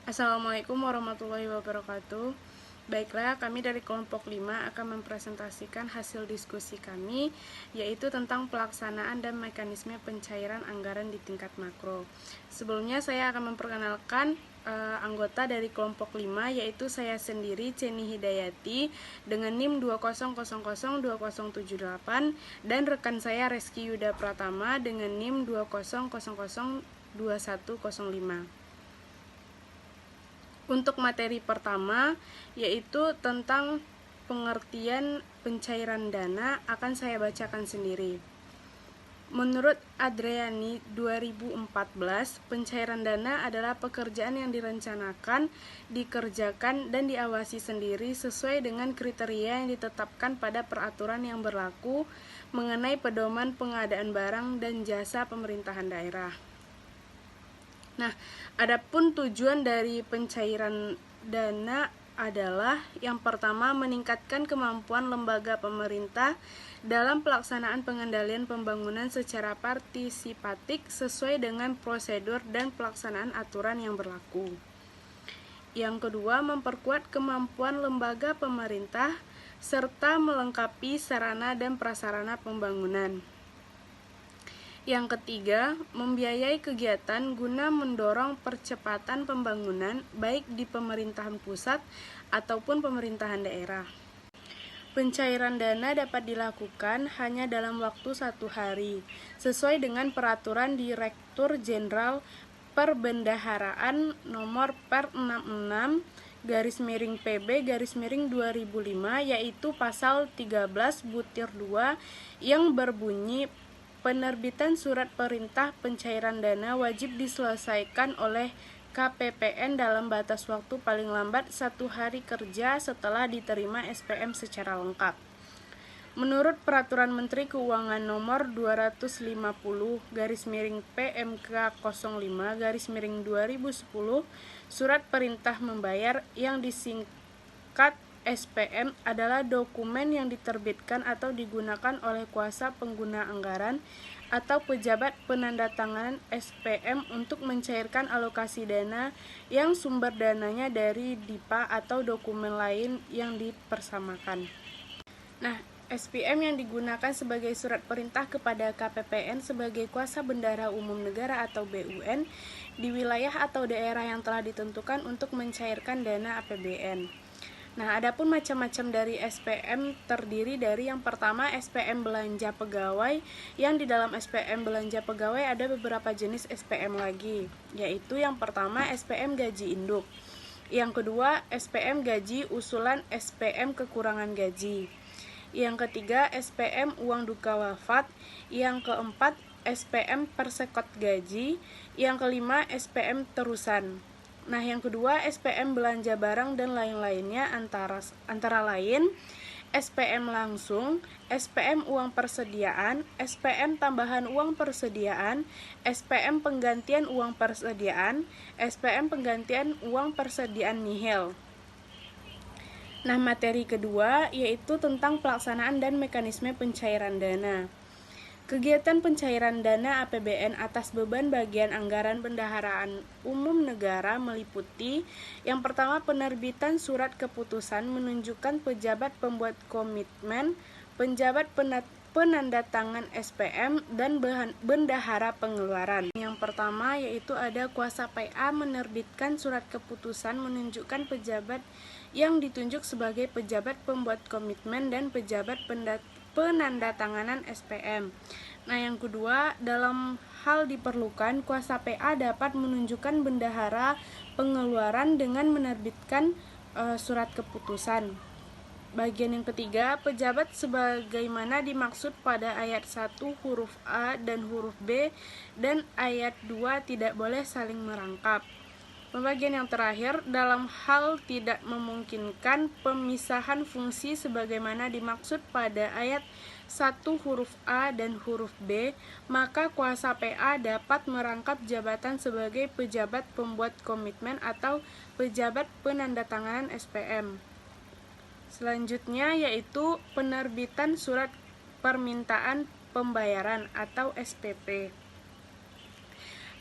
Assalamualaikum warahmatullahi wabarakatuh. Baiklah, kami dari kelompok 5 akan mempresentasikan hasil diskusi kami, yaitu tentang pelaksanaan dan mekanisme pencairan anggaran di tingkat makro. Sebelumnya saya akan memperkenalkan anggota dari kelompok 5, yaitu saya sendiri, Ceni Hidayati, dengan NIM 20002078, dan rekan saya Reski Yuda Pratama dengan NIM 20002105. Untuk materi pertama, yaitu tentang pengertian pencairan dana, akan saya bacakan sendiri. Menurut Adriani 2014, pencairan dana adalah pekerjaan yang direncanakan, dikerjakan, dan diawasi sendiri sesuai dengan kriteria yang ditetapkan pada peraturan yang berlaku mengenai pedoman pengadaan barang dan jasa pemerintahan daerah. Nah, adapun tujuan dari pencairan dana adalah yang pertama, meningkatkan kemampuan lembaga pemerintah dalam pelaksanaan pengendalian pembangunan secara partisipatif sesuai dengan prosedur dan pelaksanaan aturan yang berlaku. Yang kedua, memperkuat kemampuan lembaga pemerintah serta melengkapi sarana dan prasarana pembangunan. Yang ketiga, membiayai kegiatan guna mendorong percepatan pembangunan baik di pemerintahan pusat ataupun pemerintahan daerah. Pencairan dana dapat dilakukan hanya dalam waktu 1 hari, sesuai dengan Peraturan Direktur Jenderal Perbendaharaan Nomor Per 66 /PB/2005, yaitu Pasal 13 Butir 2 yang berbunyi penerbitan surat perintah pencairan dana wajib diselesaikan oleh KPPN dalam batas waktu paling lambat 1 hari kerja setelah diterima SPM secara lengkap. Menurut Peraturan Menteri Keuangan Nomor 250/PMK05/2010, surat perintah membayar yang disingkat SPM adalah dokumen yang diterbitkan atau digunakan oleh kuasa pengguna anggaran atau pejabat penandatanganan SPM untuk mencairkan alokasi dana yang sumber dananya dari DIPA atau dokumen lain yang dipersamakan. Nah, SPM yang digunakan sebagai surat perintah kepada KPPN sebagai kuasa bendahara umum negara atau BUN di wilayah atau daerah yang telah ditentukan untuk mencairkan dana APBN. Nah, adapun macam-macam dari SPM terdiri dari yang pertama SPM belanja pegawai, yang di dalam SPM belanja pegawai ada beberapa jenis SPM lagi, yaitu yang pertama SPM gaji induk, yang kedua SPM gaji usulan SPM kekurangan gaji, yang ketiga SPM uang duka wafat, yang keempat SPM persekot gaji, yang kelima SPM terusan. Nah, yang kedua SPM belanja barang dan lain-lainnya antara lain SPM langsung, SPM uang persediaan, SPM tambahan uang persediaan, SPM penggantian uang persediaan, SPM penggantian uang persediaan nihil. Nah, materi kedua yaitu tentang pelaksanaan dan mekanisme pencairan dana. Kegiatan pencairan dana APBN atas beban bagian anggaran bendaharaan umum negara meliputi yang pertama penerbitan surat keputusan menunjukkan pejabat pembuat komitmen, penjabat penandatangan SPM, dan bendahara pengeluaran. Yang pertama yaitu ada kuasa PA menerbitkan surat keputusan menunjukkan pejabat yang ditunjuk sebagai pejabat pembuat komitmen dan pejabat penandatanganan SPM. Nah, yang kedua, dalam hal diperlukan, kuasa PA dapat menunjukkan bendahara pengeluaran dengan menerbitkan surat keputusan. Bagian yang ketiga, pejabat sebagaimana dimaksud pada ayat 1 huruf A dan huruf B dan ayat 2 tidak boleh saling merangkap. Pembagian yang terakhir, dalam hal tidak memungkinkan pemisahan fungsi sebagaimana dimaksud pada ayat 1 huruf A dan huruf B, maka kuasa PA dapat merangkap jabatan sebagai pejabat pembuat komitmen atau pejabat penandatanganan SPM. Selanjutnya yaitu penerbitan surat permintaan pembayaran atau SPP.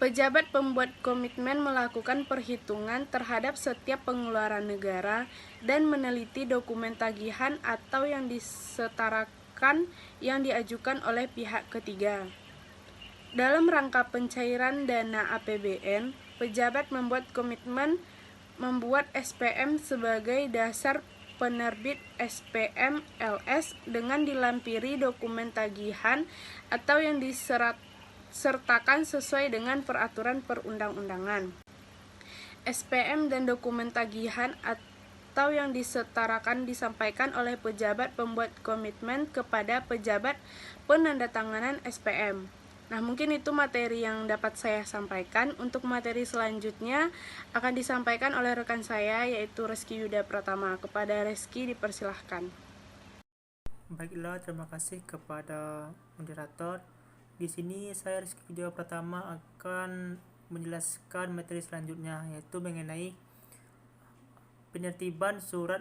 Pejabat pembuat komitmen melakukan perhitungan terhadap setiap pengeluaran negara dan meneliti dokumen tagihan atau yang disetarakan yang diajukan oleh pihak ketiga. Dalam rangka pencairan dana APBN, pejabat membuat komitmen membuat SPM sebagai dasar penerbit SPM LS dengan dilampiri dokumen tagihan atau yang disertakan sesuai dengan peraturan perundang-undangan. SPM dan dokumen tagihan atau yang disetarakan disampaikan oleh pejabat pembuat komitmen kepada pejabat penandatanganan SPM. Nah, mungkin itu materi yang dapat saya sampaikan. Untuk materi selanjutnya akan disampaikan oleh rekan saya, yaitu Reski Yuda Pratama. Kepada Reski dipersilahkan. Baiklah, terima kasih kepada moderator. Di sini saya Reski Yuda Pratama akan menjelaskan materi selanjutnya, yaitu mengenai penertiban surat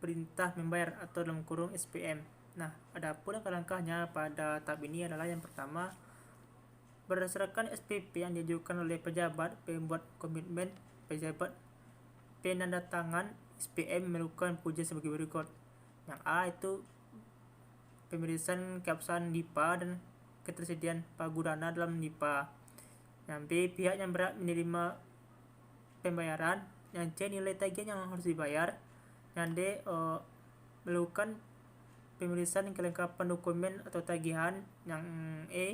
perintah membayar atau dalam kurung SPM. Nah, adapun langkah-langkahnya pada tahap ini adalah yang pertama, berdasarkan SPP yang diajukan oleh pejabat pembuat komitmen, pejabat penandatangan SPM melakukan pujian sebagai berikut. Yang A itu pemeriksaan keabsahan NIPA dan ketersediaan pagudana dalam NIPA. Yang B, pihak yang berhak menerima pembayaran. Yang C, nilai tagihan yang harus dibayar. Yang D, melakukan pemeriksaan kelengkapan dokumen atau tagihan. Yang E,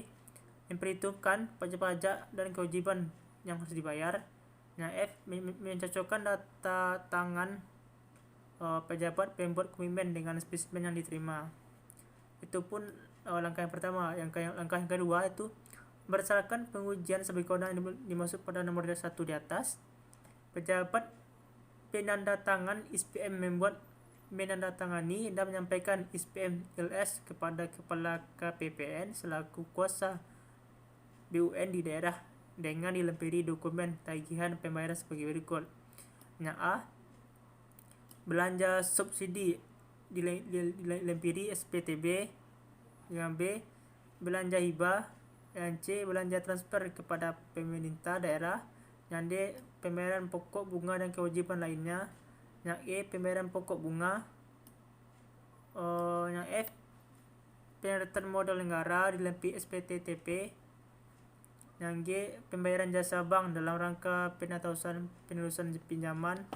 memperhitungkan pajak-pajak dan kewajiban yang harus dibayar. Yang F, mencocokkan data tangan pejabat pembuat komitmen dengan spesimen yang diterima. Itu pun langkah yang pertama. Langkah yang kedua itu berdasarkan pengujian sebagaimana yang dimaksud pada nomor 1 di atas. Pejabat penandatangan SPM membuat menandatangani dan menyampaikan SPM LS kepada Kepala KPPN selaku kuasa BUN di daerah dengan dilampiri dokumen tagihan pembayaran sebagai berikut. Yang A, belanja subsidi dilampiri SPTB. Yang B, belanja hibah. Yang C, belanja transfer kepada pemerintah daerah. Yang D, pembayaran pokok bunga dan kewajiban lainnya. Yang E, pembayaran pokok bunga. Yang F, penyaluran modal negara dilampiri SPTTP. Yang G, pembayaran jasa bank dalam rangka penerusan pinjaman.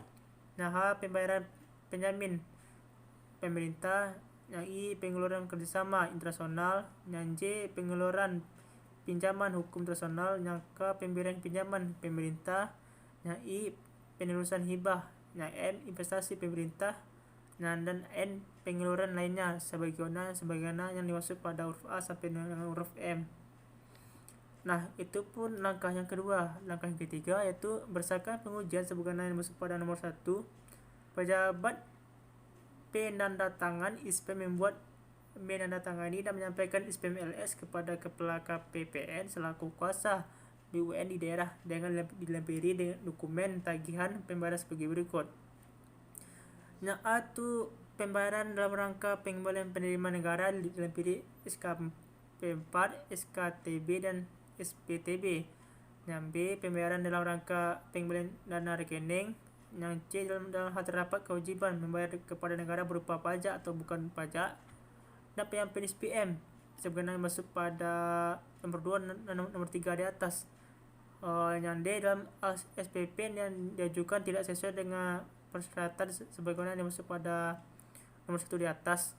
Yang H, pembayaran penjamin pemerintah. Yang I, pengeluaran kerjasama internasional. Yang J, pengeluaran pinjaman hukum internasional. Yang K, pemberian pinjaman pemerintah. Yang I, penerusan hibah. Yang M, investasi pemerintah. Dan N, pengeluaran lainnya sebagaimana yang dimaksud pada huruf A sampai dengan huruf M. Nah, itu pun langkah yang kedua. Langkah yang ketiga yaitu berdasarkan pengujian sebagaimana yang dimaksud pada nomor 1, pejabat penandatangan SPM membuat menandatangani dan menyampaikan SPM LS kepada Kepala KPPN selaku kuasa BUN di daerah dengan dilampiri dengan dokumen tagihan pembayaran sebagai berikut. Yang A itu pembayaran dalam rangka pengembalian penerimaan negara dilampiri SKP4, SKTB dan SPTB. Yang B, pembayaran dalam rangka pengembalian dana rekening. Yang C, dalam hal terdapat kewajiban membayar kepada negara berupa pajak atau bukan pajak. Dan penyampaian SPM sebagaimana masuk pada nomor 2 dan nomor 3 di atas. Yang D, dalam SPP yang diajukan tidak sesuai dengan persyaratan sebagaimana yang masuk pada nomor 1 di atas.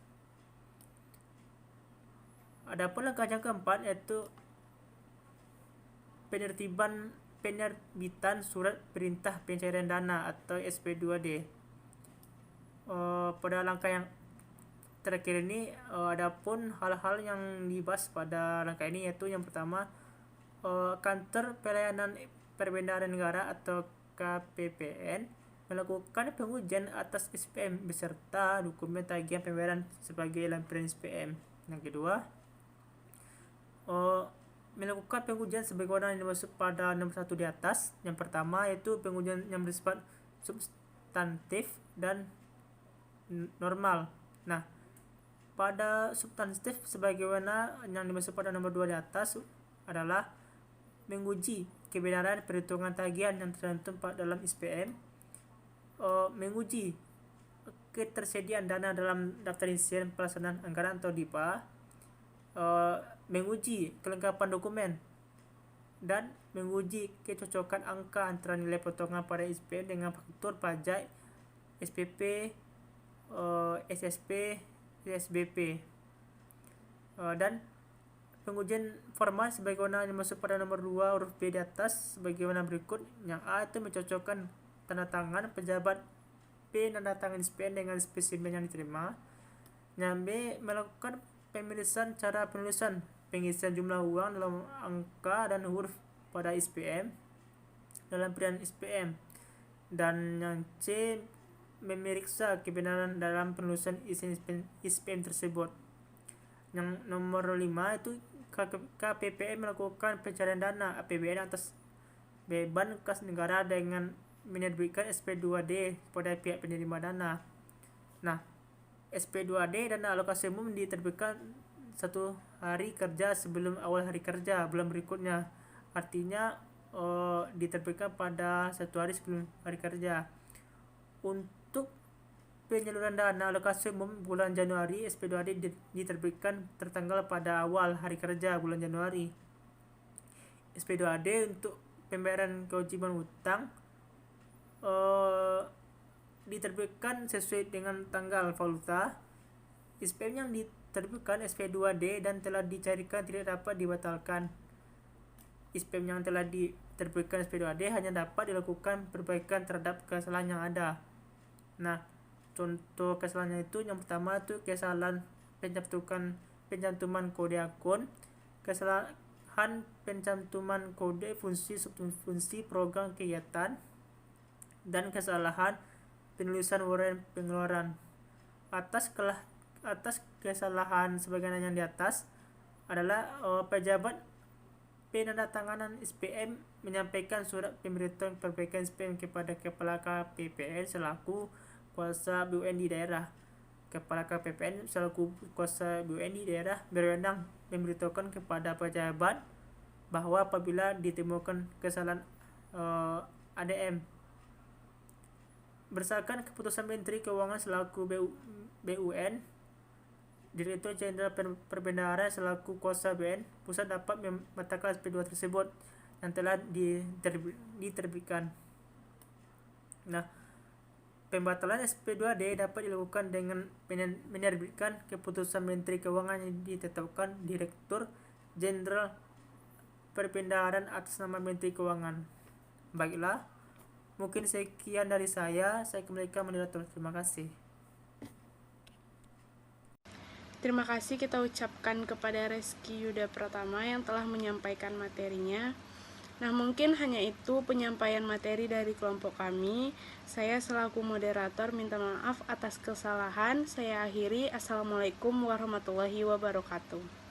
Adapun langkah yang keempat yaitu penerbitan surat perintah pencairan dana atau SP2D. Pada langkah yang terakhir ini adapun hal-hal yang dibahas pada langkah ini yaitu yang pertama, kantor pelayanan perbendaharaan negara atau KPPN melakukan pengujian atas SPM beserta dokumen tagihan pembayaran sebagai lampiran SPM. Yang kedua, melakukan pengujian sebagaimana yang dimaksud pada nomor 1 di atas. Yang pertama yaitu pengujian yang bersifat substantif dan normal. Nah, pada substantif sebagaimana yang dimaksud pada nomor 2 di atas adalah menguji kebenaran perhitungan tagihan yang tercantum dalam SPM, menguji ketersediaan dana dalam daftar isian pelaksanaan anggaran atau DIPA, menguji kelengkapan dokumen, dan menguji kecocokan angka antara nilai potongan pada SPM dengan faktur pajak, SPP, SSP, SBP, dan pengujian formal sebagaimana yang masuk pada nomor 2 huruf B di atas sebagaimana berikut. Yang A itu mencocokkan tanda tangan pejabat B tanda tangan SPM dengan spesimen yang diterima. Yang B melakukan pemilisan cara penulisan pengisian jumlah uang dalam angka dan huruf pada SPM dalam pilihan SPM. Dan yang C memeriksa kebenaran dalam penulisan isian SPM tersebut. Yang nomor 5 itu KPPM melakukan pencarian dana APBN atas beban kas negara dengan menerbitkan SP2D pada pihak penerima dana. Nah, SP2D dana alokasi umum diterbitkan 1 hari kerja sebelum awal hari kerja bulan berikutnya. Artinya diterbitkan pada 1 hari sebelum hari kerja. Untuk penyaluran dana alokasi umum bulan Januari, SP2D diterbitkan tertanggal pada awal hari kerja bulan Januari. SP2D untuk pembayaran kewajiban hutang diterbitkan sesuai dengan tanggal valuta. SPM yang diterbitkan SP2D dan telah dicarikan tidak dapat dibatalkan. SPM yang telah diterbitkan SP2D hanya dapat dilakukan perbaikan terhadap kesalahan yang ada. Nah, contoh kesalahannya itu yang pertama itu kesalahan pencantuman kode akun, kesalahan pencantuman kode fungsi subfungsi program kegiatan, dan kesalahan penulisan uraian pengeluaran. Atas kesalahan sebagaimana yang di atas adalah pejabat penandatanganan SPM menyampaikan surat pemberitahuan perbaikan SPM kepada Kepala KPPN selaku kuasa BUN di daerah. Kepala KPPN selaku kuasa BUN di daerah berwenang memberitahukan kepada pejabat bahwa apabila ditemukan kesalahan ADM berdasarkan keputusan Menteri Keuangan selaku BUN, Direktur Jenderal Perbendaharaan selaku kuasa BUN, pusat dapat membatalkan SP2 tersebut yang telah diterbitkan. Nah, pembatalan SP2D dapat dilakukan dengan menerbitkan keputusan Menteri Keuangan yang ditetapkan Direktur Jenderal Perbendaharaan atas nama Menteri Keuangan. Baiklah, mungkin sekian dari saya. Saya kembalikan moderator. Terima kasih. Terima kasih kita ucapkan kepada Reski Yuda Pratama yang telah menyampaikan materinya. Nah, mungkin hanya itu penyampaian materi dari kelompok kami. Saya selaku moderator minta maaf atas kesalahan. Saya akhiri. Assalamualaikum warahmatullahi wabarakatuh.